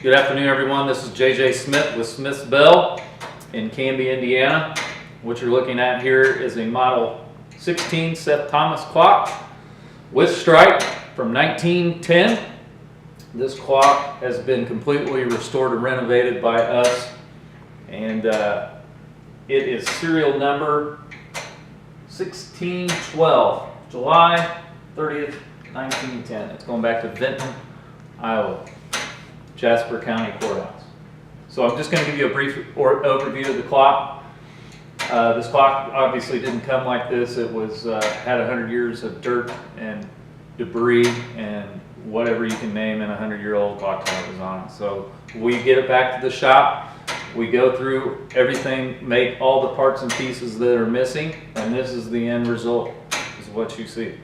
Good afternoon, everyone. This is JJ Smith with Smith's Bell in Canby, Indiana. What you're looking at here is a Model 16 Seth Thomas clock with stripe from 1910. This clock has been completely restored and renovated by us, and it is serial number 1612, July 30th, 1910. It's going back to Vinton, Iowa. Jasper County Courthouse. So I'm just going to give you a brief overview of the clock. This clock obviously didn't come like this. It was had 100 years of dirt and debris and whatever you can name in a 100-year-old clock that was on it. So we get it back to the shop. We go through everything, make all the parts and pieces that are missing, and this is the end result. This is what you see.